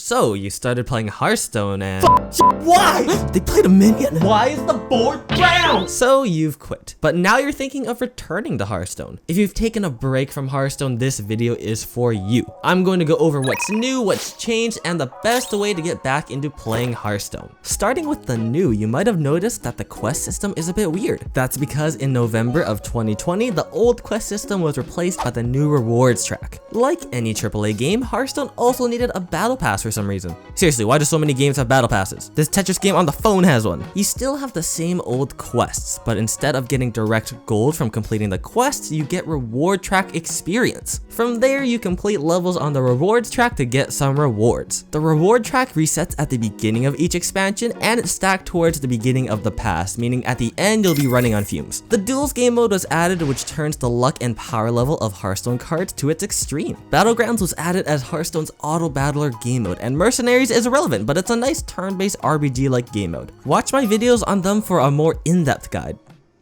So you started playing Hearthstone and... Why? They played a minion. Why is the board brown? So you've quit, but now you're thinking of returning to Hearthstone. If you've taken a break from Hearthstone, this video is for you. I'm going to go over what's new, what's changed, and the best way to get back into playing Hearthstone. Starting with the new, you might have noticed that the quest system is a bit weird. That's because in November of 2020, the old quest system was replaced by the new rewards track. Like any AAA game, Hearthstone also needed a battle pass for some reason. Seriously, why do so many games have battle passes? This Tetris game on the phone has one. You still have the same old quests, but instead of getting direct gold from completing the quests, you get reward track experience. From there, you complete levels on the rewards track to get some rewards. The reward track resets at the beginning of each expansion, and it's stacked towards the beginning of the pass, meaning at the end you'll be running on fumes. The duels game mode was added, which turns the luck and power level of Hearthstone cards to its extreme. Battlegrounds was added as Hearthstone's auto battler game mode, and Mercenaries is irrelevant, but it's a nice turn-based RPG like game mode. Watch my videos on them for a more in-depth guide.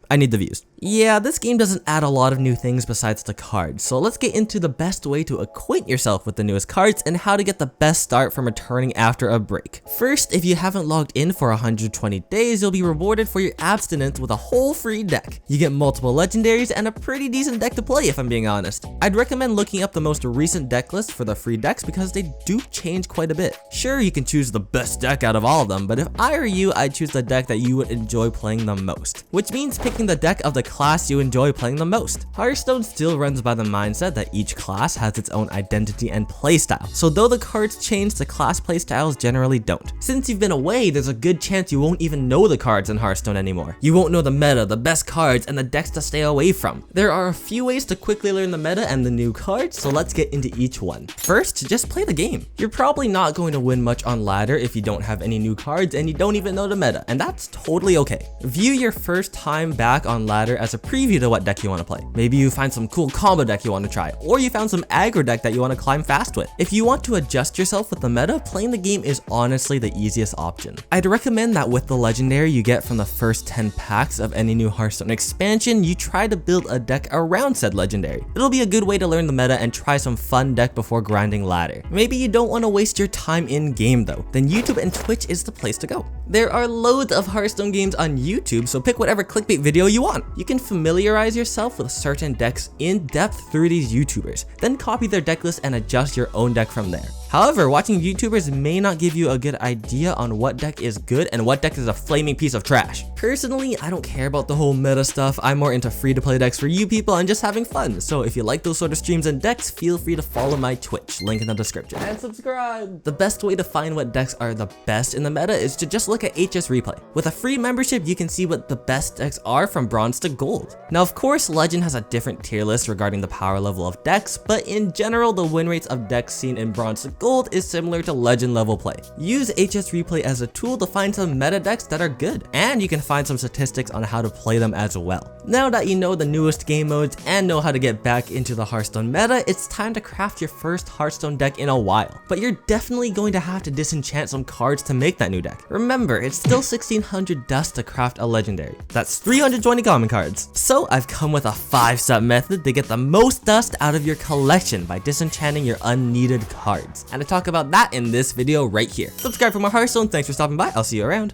I need the views. Yeah, this game doesn't add a lot of new things besides the cards, so let's get into the best way to acquaint yourself with the newest cards and how to get the best start from returning after a break. First, if you haven't logged in for 120 days, you'll be rewarded for your abstinence with a whole free deck. You get multiple legendaries and a pretty decent deck to play if I'm being honest. I'd recommend looking up the most recent deck list for the free decks because they do change quite a bit. Sure, you can choose the best deck out of all of them, but if I were you, I'd choose the deck that you would enjoy playing the most, which means picking the deck of the class you enjoy playing the most. Hearthstone still runs by the mindset that each class has its own identity and playstyle, so though the cards change, the class playstyles generally don't. Since you've been away, there's a good chance you won't even know the cards in Hearthstone anymore. You won't know the meta, the best cards, and the decks to stay away from. There are a few ways to quickly learn the meta and the new cards, so let's get into each one. First, just play the game. You're probably not going to win much on ladder if you don't have any new cards and you don't even know the meta, and that's totally okay. View your first time back on ladder as a preview to what deck you want to play. Maybe you find some cool combo deck you want to try, or you found some aggro deck that you want to climb fast with. If you want to adjust yourself with the meta, playing the game is honestly the easiest option. I'd recommend that with the legendary you get from the first 10 packs of any new Hearthstone expansion, you try to build a deck around said legendary. It'll be a good way to learn the meta and try some fun deck before grinding ladder. Maybe you don't want to waste your time in game though, then YouTube and Twitch is the place to go. There are loads of Hearthstone games on YouTube, so pick whatever clickbait video you want. You can familiarize yourself with certain decks in depth through these YouTubers, then copy their deck list and adjust your own deck from there. However, watching YouTubers may not give you a good idea on what deck is good and what deck is a flaming piece of trash. Personally, I don't care about the whole meta stuff. I'm more into free-to-play decks for you people and just having fun. So if you like those sort of streams and decks, feel free to follow my Twitch, link in the description. And subscribe! The best way to find what decks are the best in the meta is to just look at HS Replay. With a free membership, you can see what the best decks are from bronze to gold. Now, of course, Legend has a different tier list regarding the power level of decks, but in general, the win rates of decks seen in bronze to gold is similar to legend level play. Use HS Replay as a tool to find some meta decks that are good, and you can find some statistics on how to play them as well. Now that you know the newest game modes and know how to get back into the Hearthstone meta, it's time to craft your first Hearthstone deck in a while. But you're definitely going to have to disenchant some cards to make that new deck. Remember, it's still 1600 dust to craft a legendary. That's 320 common cards. So I've come with a 5-step method to get the most dust out of your collection by disenchanting your unneeded cards. And to talk about that in this video right here. Subscribe for more Hearthstone. Thanks for stopping by. I'll see you around.